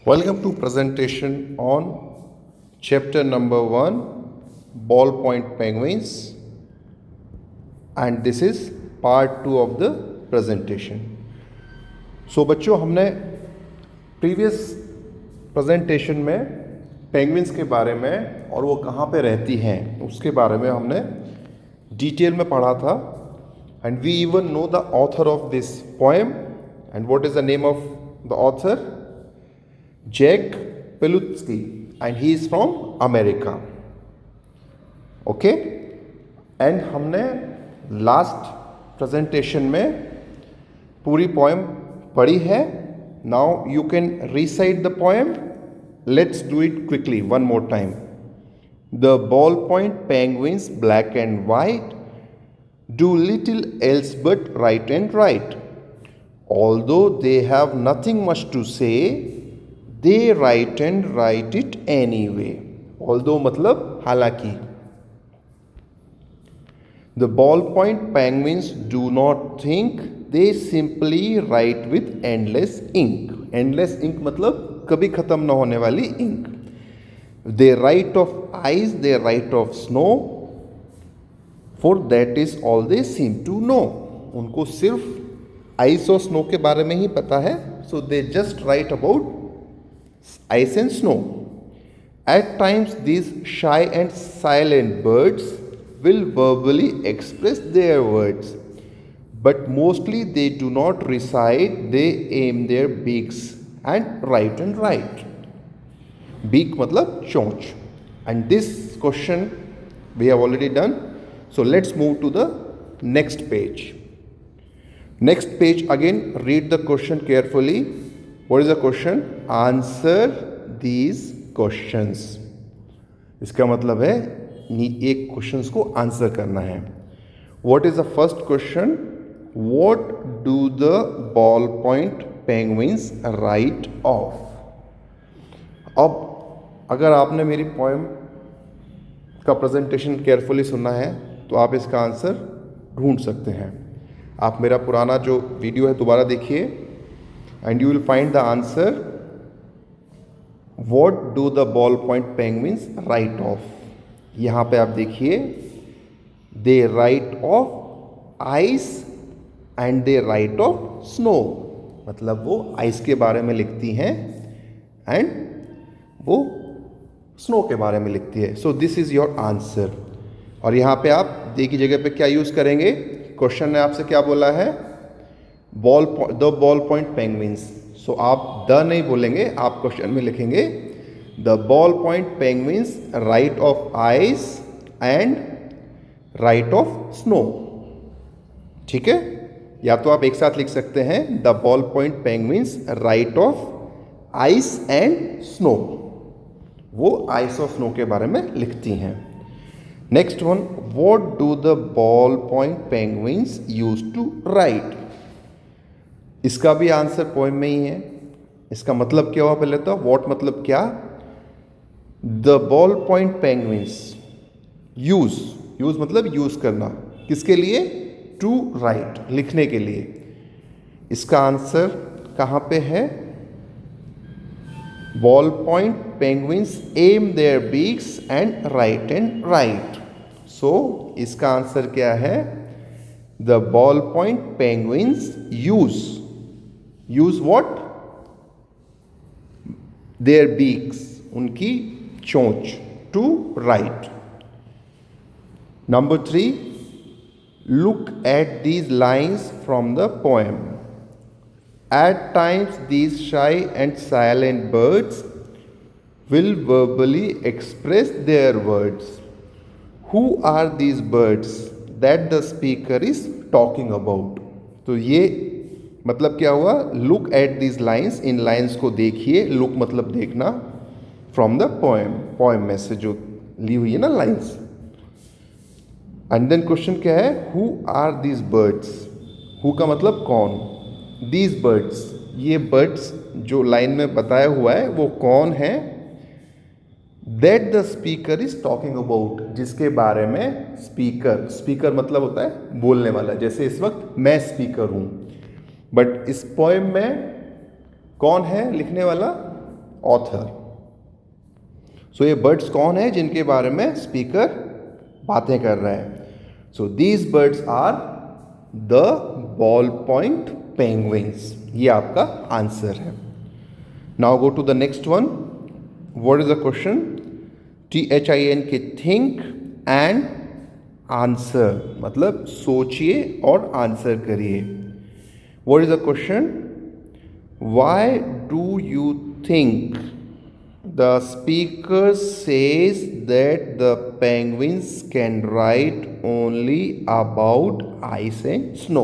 Welcome to presentation on chapter number 1 ballpoint penguins, and this is part 2 of the presentation. So बच्चों, हमने previous presentation में penguins के बारे में और वो कहाँ पे रहती हैं उसके बारे में हमने डिटेल में पढ़ा था. And we even know the author of this poem. And what is the name of the author? Jack Pilutsky, and he is from America. Okay, and हमने लास्ट प्रेजेंटेशन में पूरी पोएम पढ़ी है. Now you can recite the poem. Let's do it quickly one more time. The ball point penguins, black and white, do little else but write and write. Although they have nothing much to say, they write and write it anyway. Although मतलब हालांकि. The ballpoint penguins do not think, they simply write with endless ink. Endless ink मतलब कभी ख़त्म ना होने वाली ink. They write of ice, they write of snow, for that is all they seem to know. उनको सिर्फ ice और snow के बारे में ही पता है. So they just write about ice and snow. At times these shy and silent birds will verbally express their words, but mostly they do not recite, they aim their beaks and write and write. Beak मतलब चोंच. And this question we have already done. So let's move to the next page. Next page, again read the question carefully. What is the question? Answer these questions. इसका मतलब है एक questions को answer करना है. What is the first question? What do the ballpoint penguins write of? अब अगर आपने मेरी पोएम का प्रेजेंटेशन केयरफुली सुना है तो आप इसका आंसर ढूंढ सकते हैं. आप मेरा पुराना जो वीडियो है दोबारा देखिए and you will find the answer. What do the ballpoint penguins write of? यहाँ पे आप देखिए, they write of ice and they write of snow. मतलब वो आइस के बारे में लिखती हैं and वो स्नो के बारे में लिखती है. So this is your answer. और यहाँ पे आप दे की जगह पे क्या यूज़ करेंगे? क्वेश्चन ने आपसे क्या बोला है? The ball point penguins. So आप द नहीं बोलेंगे, आप क्वेश्चन में लिखेंगे the ball point penguins write of ice and write off snow. ठीक है, या तो आप एक साथ लिख सकते हैं the ball point penguins write of ice and snow. वो आइस और स्नो के बारे में लिखती हैं. Next one, what do the ball point penguins use to write? इसका भी आंसर पोएम में ही है. इसका मतलब क्या हुआ पहले तो? व्हाट मतलब क्या? The ball point penguins use मतलब यूज करना. किसके लिए? टू राइट, लिखने के लिए. इसका आंसर कहाँ पे है? Ball point penguins um their beaks and write and write. So इसका आंसर क्या है? The ball point penguins use what? their beaks, उनकी चोंच, to write. Number 3, look at these lines from the poem. At times these shy and silent birds will verbally express their words. Who are these birds that the speaker is talking about? तो ये मतलब क्या हुआ? Look at this lines, in lines को देखिए. Look मतलब देखना. From the poem में से जो ली हुई है ना लाइन्स. एंड देन क्वेश्चन क्या है? Who are these birds? Who का मतलब कौन? दीज बर्ड्स, ये बर्ड्स जो लाइन में बताया हुआ है वो कौन है? That the speaker is talking about, जिसके बारे में स्पीकर मतलब होता है बोलने वाला. जैसे इस वक्त मैं स्पीकर हूं, बट इस पोएम में कौन है लिखने वाला? ऑथर। सो ये बर्ड्स कौन है जिनके बारे में स्पीकर बातें कर रहा है? So these birds are the ball point penguins. ये आपका आंसर है। Now go to the next one. What is the question? THINK, think and answer, मतलब सोचिए और आंसर करिए। What is the question? Why do you think the speaker says that the penguins can write only about ice and snow?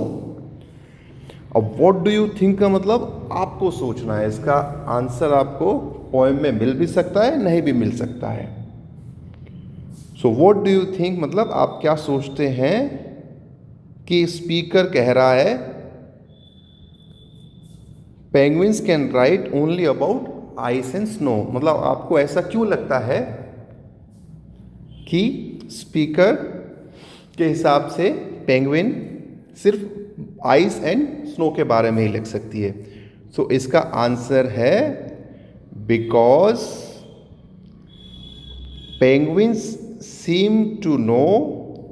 अब what do you think का मतलब आपको सोचना है। इसका आंसर आपको पोएम में मिल भी सकता है, नहीं भी मिल सकता है। सो what do you think मतलब आप क्या सोचते हैं कि स्पीकर कह रहा है penguins can write only about ice and snow, मतलब आपको ऐसा क्यों लगता है कि स्पीकर के हिसाब से पेंगुइन सिर्फ आइस एंड स्नो के बारे में ही लिख सकती है? सो इसका आंसर है because penguins seem to know,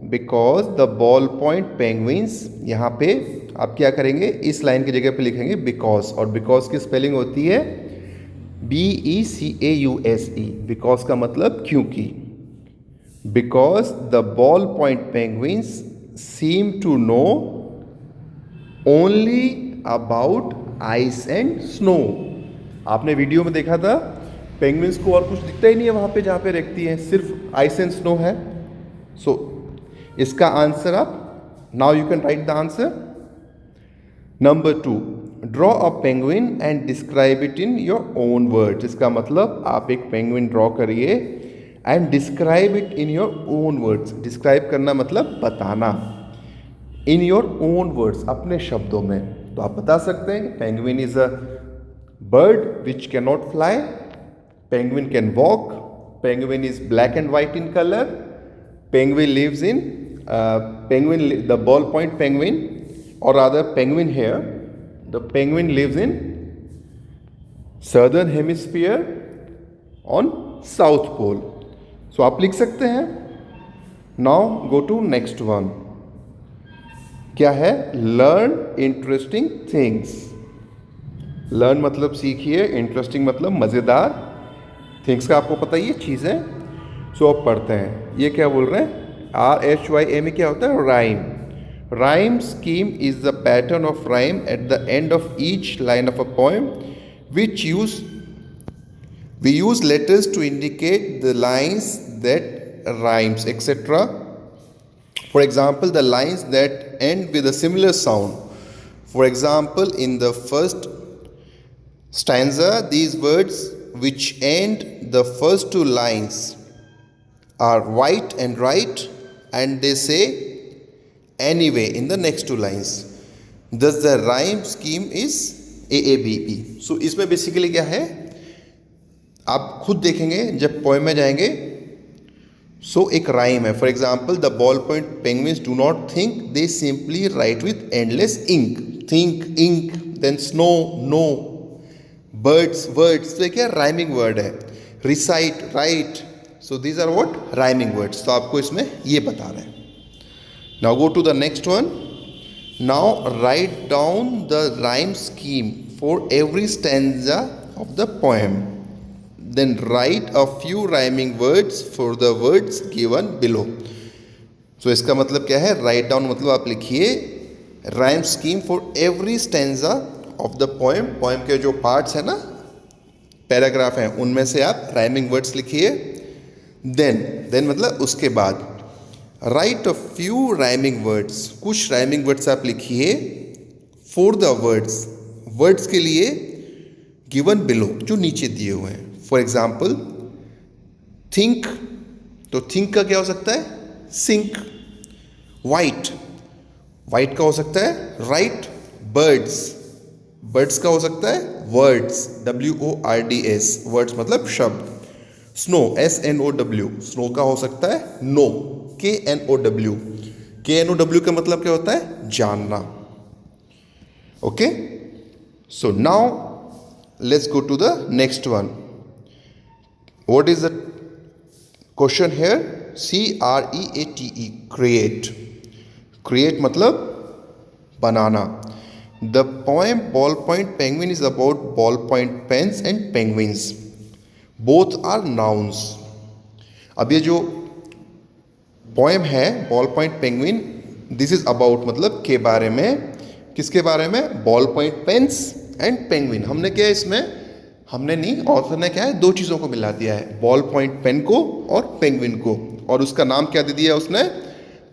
because the ball point penguins. यहाँ पे आप क्या करेंगे, इस लाइन की जगह पे लिखेंगे बिकॉज, और बिकॉज की स्पेलिंग होती है BECAUSE। बिकॉज का मतलब क्योंकि। Because the ball point penguins seem to know only about ice and snow. आपने वीडियो में देखा था पेंगुइन्स को और कुछ दिखता ही नहीं है वहां पे जहां पे रखती है, सिर्फ आइस एंड स्नो है। सो इसका आंसर आप now you can write the answer. Number 2, draw a penguin and describe it in your own words. इसका मतलब आप एक पेंगुइन ड्रॉ करिए and describe it in your own words. Describe करना मतलब बताना, इन योर ओन वर्ड्स, अपने शब्दों में। तो आप बता सकते हैं कि penguin is a bird which can not fly, penguin can walk, penguin is black and white in colour, penguin lives in penguin, the ball point penguin, or rather penguin here, the penguin lives in southern hemisphere on south pole. So आप लिख सकते हैं। Now go to next one. क्या है? Learn interesting things. Learn मतलब सीखिए, interesting मतलब मज़ेदार, things का आपको पता ही है, चीज़ें। So अब पढ़ते हैं। ये क्या बोल रहे हैं? RHYM क्या होता है? Rhyme. Rhyme scheme is the pattern of rhyme at the end of each line of a poem, which we use letters to indicate the lines that rhymes, etc. For example, the lines that end with a similar sound. For example, in the first stanza, these words which end the first two lines are white and right, and they say anyway in the next two lines. Thus the rhyme scheme is AABE. So इसमें basically क्या है, आप खुद देखेंगे जब poem में जाएंगे। सो एक राइम है, for example the ball point penguins do not think, they simply write with endless ink. Think, ink, then snow, no, birds, words. तो क्या राइमिंग वर्ड है। Recite, right, so these are what? Rhyming words. तो आपको इसमें ये बता रहे हैं। Now go to the next one. Now write down the rhyme scheme for every stanza of the poem, then write a few rhyming words for the words given below. So इसका मतलब क्या है? राइट डाउन मतलब आप लिखिए rhyme scheme for every stanza of the poem. Poem के जो parts हैं ना, पैराग्राफ हैं, उनमें से आप राइमिंग वर्ड्स लिखिए। देन मतलब उसके बाद right a few rhyming words, कुछ राइमिंग वर्ड्स आप लिखिए फॉर द वर्ड्स, वर्ड्स के लिए गिवन बिलो, जो नीचे दिए हुए हैं। फॉर एग्जाम्पल थिंक, तो थिंक का क्या हो सकता है? सिंक। वाइट, वाइट का हो सकता है राइट। बर्ड्स, बर्ड्स का हो सकता है वर्ड्स, WORDS, वर्ड्स मतलब शब्द। स्नो, SNOW, स्नो का हो सकता है नो, KNOW, KNOW का मतलब क्या होता है? जानना। Okay, so now let's go to the next one. What is the question here? CREATE, create. Create मतलब बनाना. The poem Ballpoint Penguin is about ballpoint pens and penguins. Both are nouns. अब ये जो पोएम है ball point penguin, this is about मतलब के बारे में, किसके बारे में? Ballpoint pens and penguin. हमने क्या इसमें, हमने नहीं, ऑथर ने क्या है, दो चीज़ों को मिला दिया है, बॉल पॉइंट पेन को और पेंगुइन को, और उसका नाम क्या दे दिया उसने?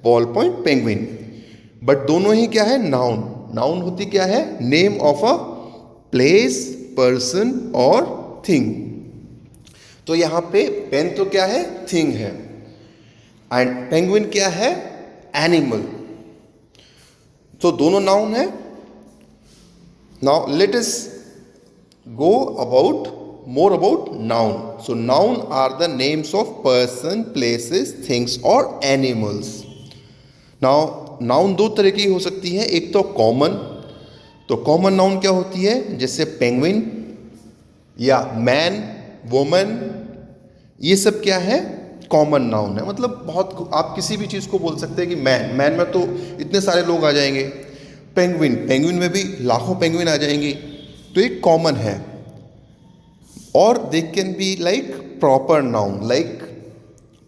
Ball point penguin. बट दोनों ही क्या है? नाउन. नाउन होती क्या है? Name of a place, person और थिंग. तो यहाँ पे पेन तो क्या है? थिंग है. एंड पेंगुइन क्या है? एनिमल. तो दोनों नाउन है. Now let us go about more about noun. So noun are the names of person, places, things और एनिमल्स. नाउ नाउन दो तरह की हो सकती है. एक तो कॉमन. तो कॉमन नाउन क्या होती है? जैसे पेंगुइन या मैन, वुमन, ये सब क्या है? कॉमन नाउन है. मतलब बहुत, आप किसी भी चीज़ को बोल सकते हैं कि मैन, मैन में तो इतने सारे लोग आ जाएंगे. पेंगुइन, पेंगुइन में भी लाखों पेंगुइन आ जाएंगी. तो एक कॉमन है. और they can be like proper noun, like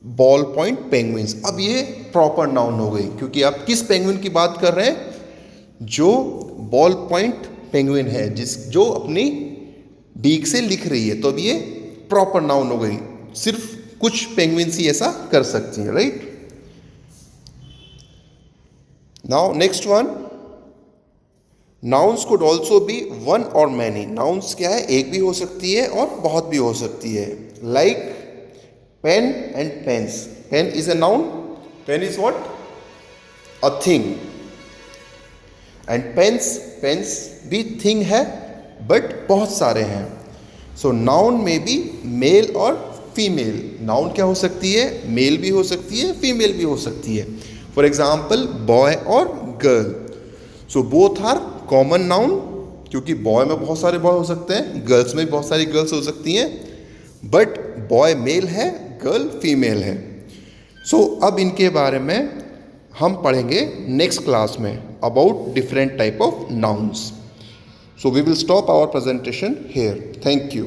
ball point penguins. अब ये प्रॉपर नाउन हो गई, क्योंकि आप किस पेंगुइन की बात कर रहे हैं? जो बॉल पॉइंट पेंगुइन है, जो अपनी बीक से लिख रही है. तो अब ये प्रॉपर नाउन हो गई. सिर्फ कुछ पेंगुइन्स ही ऐसा कर सकती हैं, right? Now next one, nouns could also be one और मैनी. नाउन्स क्या है? एक भी हो सकती है और बहुत भी हो सकती है. Like pen and pens. Pen is a noun. Pen is what? A thing. And pens, pens भी थिंग है, बट बहुत सारे हैं. सो नाउन में भी मेल और फीमेल. नाउन क्या हो सकती है? मेल भी हो सकती है, फीमेल भी हो सकती है. फॉर एग्जाम्पल बॉय और girl. So both are common noun, क्योंकि बॉय में बहुत सारे बॉय हो सकते हैं, गर्ल्स में भी बहुत सारी गर्ल्स हो सकती हैं. बट बॉय मेल है, गर्ल फीमेल है. सो अब इनके बारे में हम पढ़ेंगे नेक्स्ट क्लास में about different type of nouns. So we will stop our presentation here. Thank you.